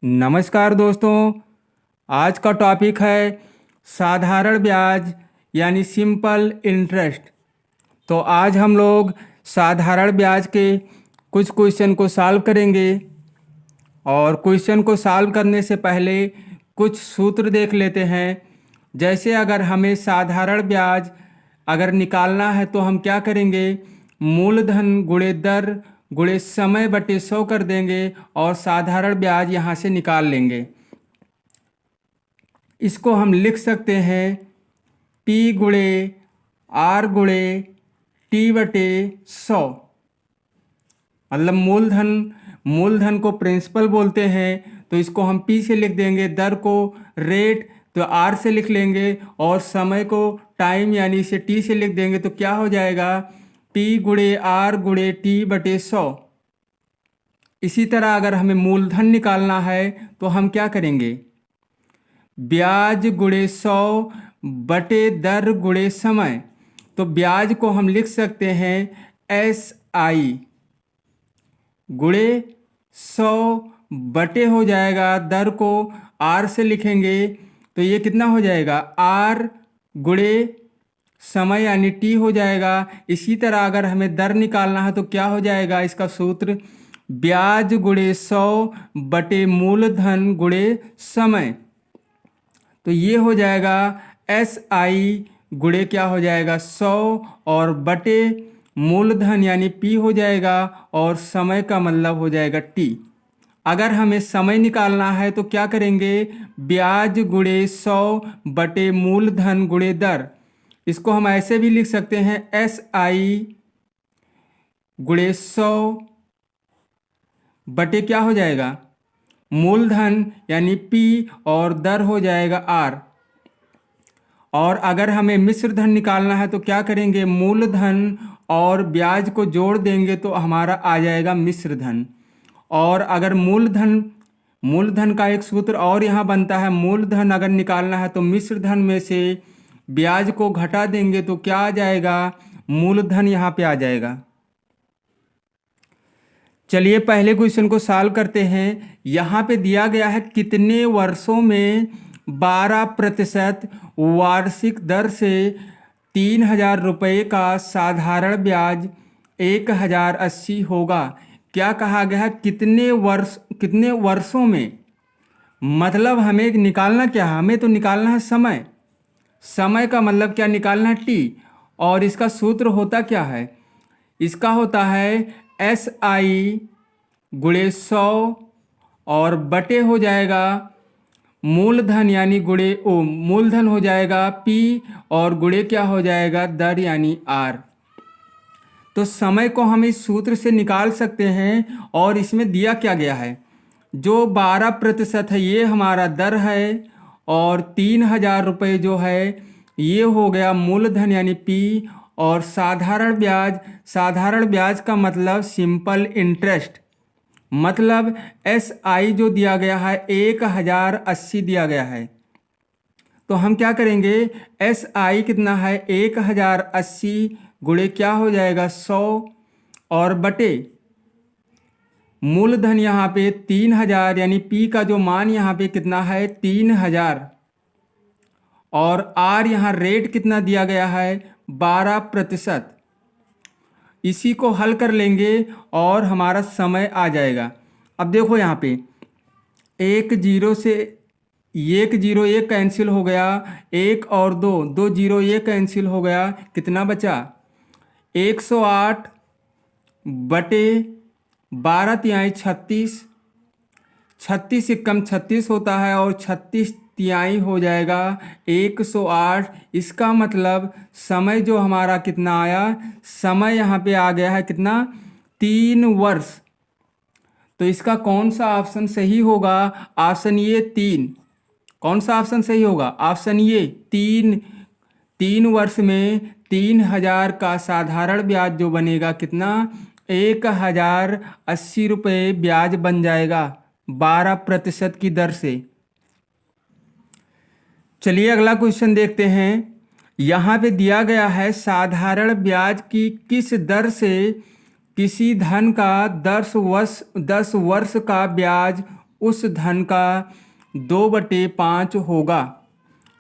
नमस्कार दोस्तों। आज का टॉपिक है साधारण ब्याज यानी सिंपल इंटरेस्ट। तो आज हम लोग साधारण ब्याज के कुछ क्वेश्चन को सॉल्व करेंगे और क्वेश्चन को सॉल्व करने से पहले कुछ सूत्र देख लेते हैं। जैसे अगर हमें साधारण ब्याज अगर निकालना है तो हम क्या करेंगे, मूलधन गुणे दर गुणे समय बटे 100 कर देंगे और साधारण ब्याज यहाँ से निकाल लेंगे। इसको हम लिख सकते हैं P गुणे R गुणे T बटे 100। मतलब मूलधन को प्रिंसिपल बोलते हैं तो इसको हम P से लिख देंगे, दर को रेट तो R से लिख लेंगे और समय को टाइम यानी इसे T से लिख देंगे। तो क्या हो जाएगा, P गुणे R गुणे T बटे 100। इसी तरह अगर हमें मूलधन निकालना है तो हम क्या करेंगे, ब्याज गुणे 100 बटे दर गुणे समय। तो ब्याज को हम लिख सकते हैं SI गुणे 100 बटे हो जाएगा, दर को R से लिखेंगे तो ये कितना हो जाएगा, R गुणे समय यानी T हो जाएगा। इसी तरह अगर हमें दर निकालना है तो क्या हो जाएगा, इसका सूत्र ब्याज गुणे 100 बटे मूलधन गुणे समय। तो ये हो जाएगा SI गुणे क्या हो जाएगा 100 और बटे मूलधन यानी P हो जाएगा और समय का मतलब हो जाएगा T। अगर हमें समय निकालना है तो क्या करेंगे, ब्याज गुणे 100 बटे मूलधन गुणे दर। इसको हम ऐसे भी लिख सकते हैं SI गुणे 100 बटे क्या हो जाएगा, मूलधन यानी P और दर हो जाएगा R। और अगर हमें मिश्र धन निकालना है तो क्या करेंगे, मूलधन और ब्याज को जोड़ देंगे तो हमारा आ जाएगा मिश्र धन। और अगर मूलधन का एक सूत्र और यहाँ बनता है, मूलधन अगर निकालना है तो मिश्र धन में से ब्याज को घटा देंगे तो क्या आ जाएगा, मूलधन यहाँ पे आ जाएगा। चलिए पहले क्वेश्चन को सॉल्व करते हैं। यहाँ पे दिया गया है कितने वर्षों में 12% वार्षिक दर से 3000 रुपये का साधारण ब्याज 1080 होगा। क्या कहा गया है, कितने वर्षों में, मतलब हमें निकालना क्या है, हमें तो निकालना है समय का मतलब क्या निकालना है T। और इसका सूत्र होता क्या है, इसका होता है SI गुणे 100 और बटे हो जाएगा मूलधन यानी मूलधन हो जाएगा P और गुणे क्या हो जाएगा दर यानी R। तो समय को हम इस सूत्र से निकाल सकते हैं। और इसमें दिया क्या गया है, जो 12% है ये हमारा दर है और 3000 रुपये जो है ये हो गया मूलधन यानी P। और साधारण ब्याज का मतलब सिंपल इंटरेस्ट, मतलब SI जो दिया गया है 1080 दिया गया है। तो हम क्या करेंगे, SI कितना है 1080 गुणे क्या हो जाएगा 100 और बटे मूलधन यहाँ पे 3000 यानी P का जो मान यहाँ पे कितना है 3000 और R यहाँ रेट कितना दिया गया है 12%। इसी को हल कर लेंगे और हमारा समय आ जाएगा। अब देखो यहाँ पे 1 0 से 1 0 1 कैंसिल हो गया, 1 और 2 2 0 1 कैंसिल हो गया, कितना बचा 108 बटे 12 तिहाई 36, 36 एकम 36 होता है और 36 तिहाई हो जाएगा 108। इसका मतलब समय जो हमारा कितना आया, समय यहाँ पे आ गया है कितना 3 वर्ष। तो इसका कौन सा ऑप्शन सही होगा, ऑप्शन ये 3। कौन सा ऑप्शन सही होगा, ऑप्शन ये 3 वर्ष में 3000 का साधारण ब्याज जो बनेगा कितना 1080 रुपये ब्याज बन जाएगा 12% की दर से। चलिए अगला क्वेश्चन देखते हैं। यहाँ पे दिया गया है साधारण ब्याज की किस दर से किसी धन का 10 वर्ष का ब्याज उस धन का 2/5 होगा।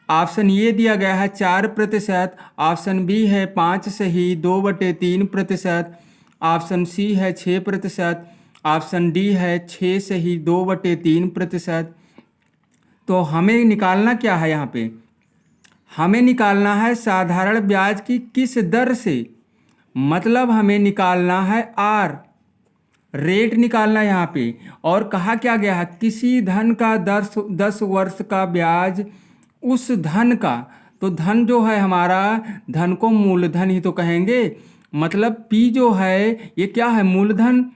ऑप्शन ये दिया गया है 4%, ऑप्शन बी है 5 सही 2/3%, ऑप्शन सी है 6%, ऑप्शन डी है 6 सही 2/3%। तो हमें निकालना क्या है यहाँ पे? हमें निकालना है साधारण ब्याज की किस दर से, मतलब हमें निकालना है आर, रेट निकालना है यहाँ पे। और कहा क्या गया है, किसी धन का 10 वर्ष का ब्याज उस धन का, तो धन जो है हमारा, धन को मूलधन ही तो कहेंगे, मतलब पी जो है ये क्या है, मूलधन।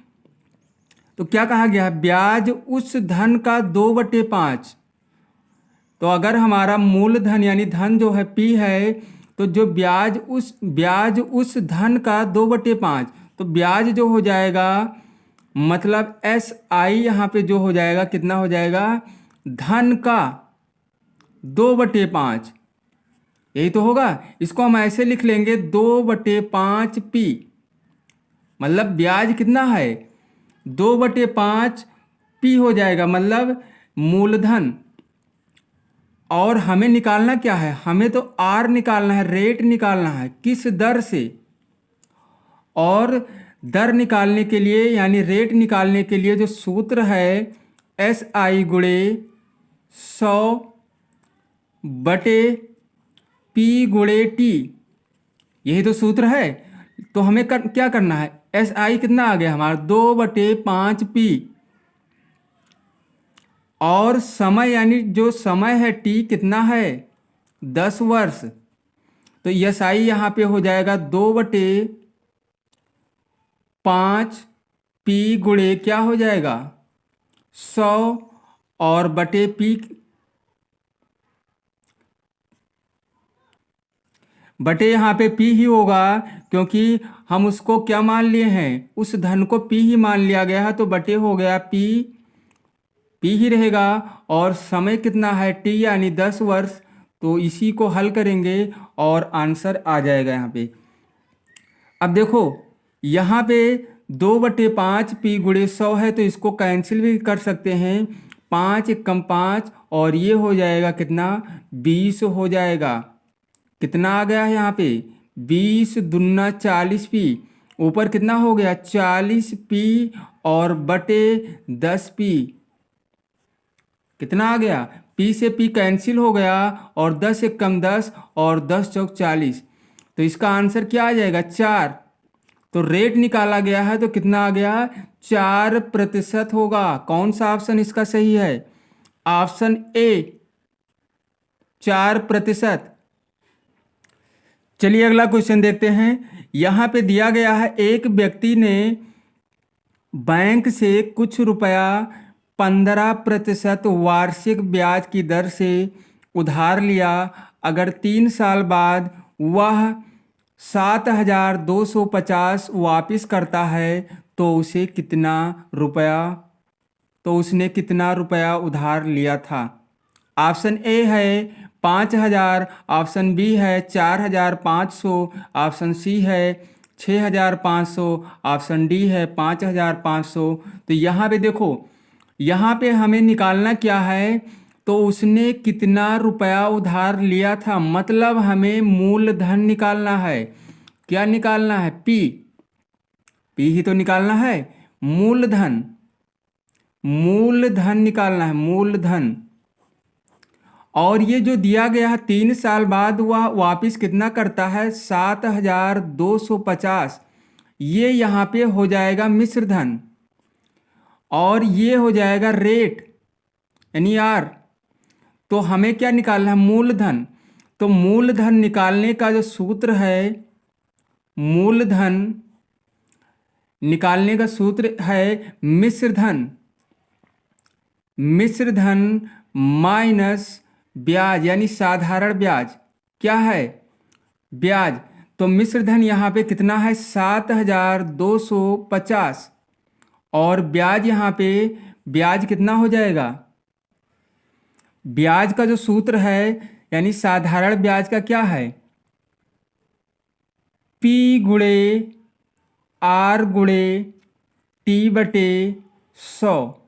तो क्या कहा गया है, ब्याज उस धन का 2/5। तो अगर हमारा मूलधन यानी धन जो है पी है, तो जो ब्याज उस धन का 2/5, तो ब्याज जो हो जाएगा, मतलब एस आई यहाँ पे जो हो जाएगा, कितना हो जाएगा, धन का 2/5, यही तो होगा। इसको हम ऐसे लिख लेंगे 2/5 पी, मतलब ब्याज कितना है 2/5 पी हो जाएगा, मतलब मूलधन। और हमें निकालना क्या है, हमें तो आर निकालना है, रेट निकालना है, किस दर से। और दर निकालने के लिए यानी रेट निकालने के लिए जो सूत्र है एस आई गुणे 100/पी गुणे टी, यही तो सूत्र है। तो हमें क्या करना है, एस आई कितना आ गया हमारा 2/5 पी, और समय यानी जो समय है टी कितना है 10 वर्ष, तो एस आई यहाँ पे हो जाएगा 2/5 पी गुणे क्या हो जाएगा 100, और बटे पी बटे यहाँ पे पी ही होगा, क्योंकि हम उसको क्या मान लिए हैं, उस धन को पी ही मान लिया गया है, तो बटे हो गया पी ही रहेगा। और समय कितना है टी यानी 10 वर्ष, तो इसी को हल करेंगे और आंसर आ जाएगा यहाँ पे। अब देखो यहाँ पे 2/5 पी गुणे 100 है, तो इसको कैंसिल भी कर सकते हैं, 5 कम 5, और ये हो जाएगा कितना 20 हो जाएगा। कितना आ गया है यहाँ पे 20 दूना 40 पी, ऊपर कितना हो गया 40 पी, और बटे 10 पी, कितना आ गया, पी से पी कैंसिल हो गया, और 10 एक कम 10, और 10 चौक 40, तो इसका आंसर क्या आ जाएगा 4। तो रेट निकाला गया है, तो कितना आ गया 4% होगा। कौन सा ऑप्शन इसका सही है, ऑप्शन ए 4%। चलिए अगला क्वेश्चन देखते हैं। यहाँ पे दिया गया है एक व्यक्ति ने बैंक से कुछ रुपया 15% वार्षिक ब्याज की दर से उधार लिया। अगर 3 साल बाद वह 7,250 वापस करता है तो उसने कितना रुपया उधार लिया था। ऑप्शन ए है 5,000, ऑप्शन बी है 4,500, ऑप्शन सी है 6,500, ऑप्शन डी है 5,500। तो यहाँ पे देखो, यहाँ पे हमें निकालना क्या है, तो उसने कितना रुपया उधार लिया था, मतलब हमें मूलधन निकालना है। क्या निकालना है, पी ही तो निकालना है, मूलधन निकालना है, मूलधन। और ये जो दिया गया है 3 साल बाद वह वापस कितना करता है 7,250, ये यहाँ पे हो जाएगा मिश्र धन, और ये हो जाएगा रेट यानी आर। तो हमें क्या निकालना है, मूलधन। तो मूलधन निकालने का जो सूत्र है, मूलधन निकालने का सूत्र है मिश्र धन माइनस ब्याज यानी साधारण ब्याज। क्या है, ब्याज। तो मिश्र धन यहाँ पे कितना है 7,250, और ब्याज यहाँ पे ब्याज कितना हो जाएगा, ब्याज का जो सूत्र है यानी साधारण ब्याज का क्या है, पी गुणे आर गुणे टी बटे 100।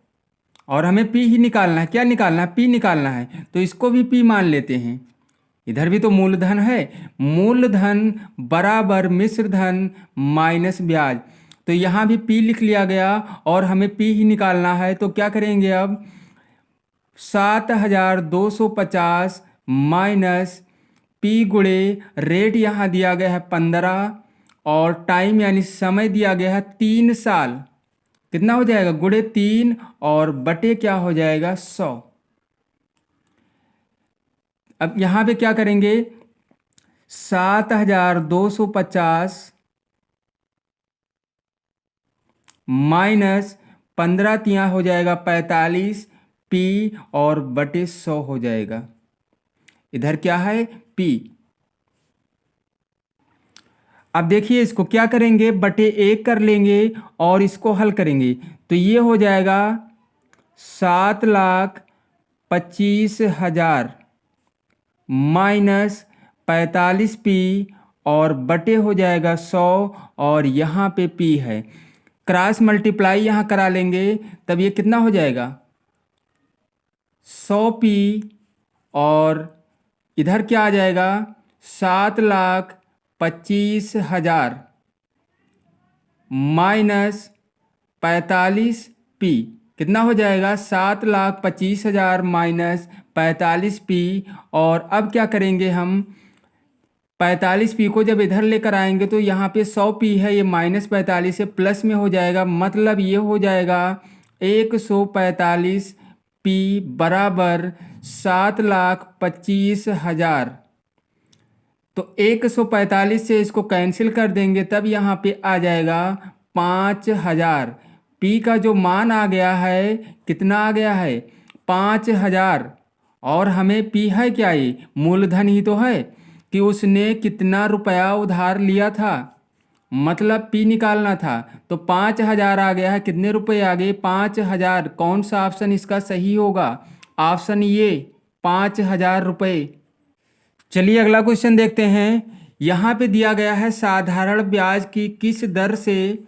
और हमें पी ही निकालना है। क्या निकालना है? पी निकालना है। तो इसको भी पी मान लेते हैं। इधर भी तो मूलधन है। मूलधन बराबर मिश्र धन माइनस ब्याज। तो यहाँ भी पी लिख लिया गया और हमें पी ही निकालना है। तो क्या करेंगे अब? 7,250 माइनस पी गुणे रेट यहाँ दिया गया है 15 और टाइम यानी समय दिया गया है 3 साल। कितना हो जाएगा? गुणे 3 और बटे क्या हो जाएगा? 100। अब यहाँ पे क्या करेंगे? 7,250 माइनस 15 तिया हो जाएगा 45 पी और बटे 100 हो जाएगा। इधर क्या है? पी। अब देखिए इसको क्या करेंगे? बटे 1 कर लेंगे और इसको हल करेंगे। तो ये हो जाएगा 7,25,000 माइनस 45 पी और बटे हो जाएगा 100 और यहाँ पे पी है। क्रॉस मल्टीप्लाई यहाँ करा लेंगे तब ये कितना हो जाएगा? 100 पी और इधर क्या आ जाएगा? 7,25,000 माइनस 45 पी। कितना हो जाएगा? 7,25,000 माइनस 45 पी। और अब क्या करेंगे हम? 45 पी को जब इधर लेकर आएंगे तो यहाँ पे 100 पी है, ये माइनस 45 से प्लस में हो जाएगा। मतलब ये हो जाएगा 145 पी बराबर 7,25,000। तो 145 से इसको कैंसिल कर देंगे तब यहाँ पे आ जाएगा 5,000। पी का जो मान आ गया है कितना आ गया है? 5,000। और हमें पी है क्या? ये मूलधन ही तो है कि उसने कितना रुपया उधार लिया था, मतलब पी निकालना था। तो 5,000 आ गया है। कितने रुपए आ गए? 5,000। कौन सा ऑप्शन इसका सही होगा? ऑप्शन ये 5,000 रुपये। चलिए अगला क्वेश्चन देखते हैं। यहाँ पे दिया गया है साधारण ब्याज की किस दर से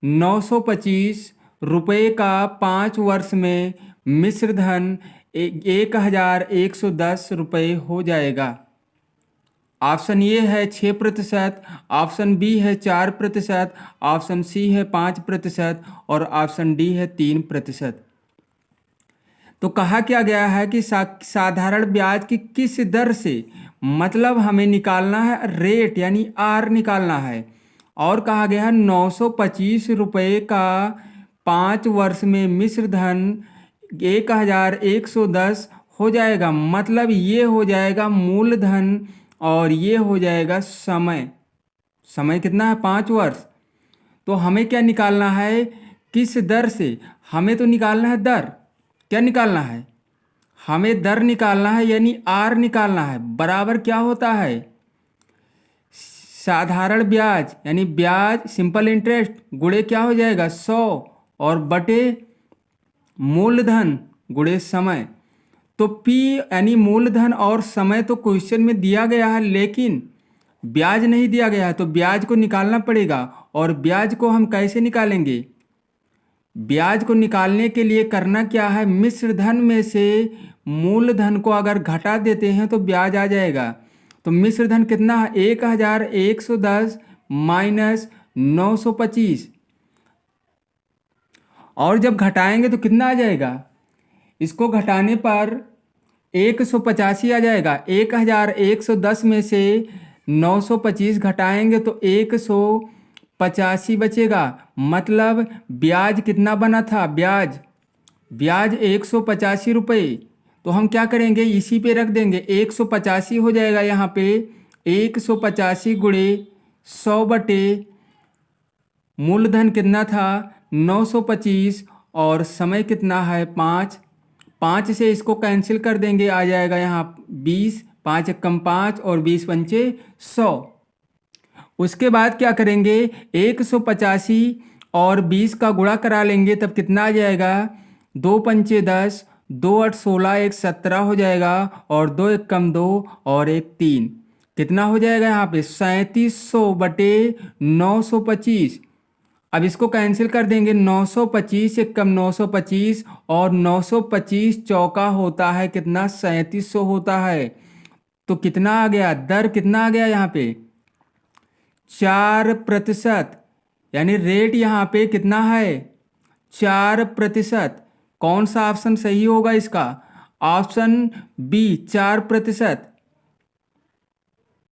925 रुपये का 5 वर्ष में मिश्र धन 1,110 रुपये हो जाएगा। ऑप्शन ए है 6%, ऑप्शन बी है 4%, ऑप्शन सी है 5% और ऑप्शन डी है 3%। तो कहा क्या गया है कि साधारण ब्याज की किस दर से, मतलब हमें निकालना है रेट यानी आर निकालना है। और कहा गया है 925 रुपये का 5 वर्ष में मिश्र धन 1,110 हो जाएगा। मतलब ये हो जाएगा मूलधन और ये हो जाएगा समय। समय कितना है? 5 वर्ष। तो हमें क्या निकालना है? किस दर से? हमें तो निकालना है दर। क्या निकालना है? हमें दर निकालना है यानी आर निकालना है। बराबर क्या होता है? साधारण ब्याज यानी ब्याज सिंपल इंटरेस्ट गुणे क्या हो जाएगा? 100 और बटे मूलधन गुणे समय। तो पी यानी मूलधन और समय तो क्वेश्चन में दिया गया है लेकिन ब्याज नहीं दिया गया है, तो ब्याज को निकालना पड़ेगा। और ब्याज को हम कैसे निकालेंगे? ब्याज को निकालने के लिए करना क्या है? मिश्र धन में से मूलधन को अगर घटा देते हैं तो ब्याज आ जाएगा। तो मिश्र धन कितना है? 1,110 माइनस 925 और जब घटाएंगे तो कितना आ जाएगा? इसको घटाने पर 185 आ जाएगा। 1,110 में से 925 घटाएंगे तो 185 बचेगा। मतलब ब्याज कितना बना था? ब्याज 185 रुपये। तो हम क्या करेंगे? इसी पे रख देंगे। 185 हो जाएगा यहाँ पे 185 गुणे 100 बटे मूलधन कितना था? 925 और समय कितना है? 5। 5 से इसको कैंसिल कर देंगे, आ जाएगा यहाँ 20। 5 एकम 5 और 20 पंचे 100। उसके बाद क्या करेंगे? 185 और 20 का गुणा करा लेंगे तब कितना आ जाएगा? 2 पंचे 10, 2 8 16, 1 17 हो जाएगा और 2 एकम 2 और 1 3। कितना हो जाएगा यहाँ पे? 3700 बटे 925। अब इसको कैंसिल कर देंगे। 925 से कम 925 और 925 चौका होता है कितना, 3700 होता है। तो कितना आ गया, दर कितना आ गया यहाँ पे 4%, यानी रेट यहाँ पे कितना है 4%। कौन सा ऑप्शन सही होगा इसका, ऑप्शन बी 4%।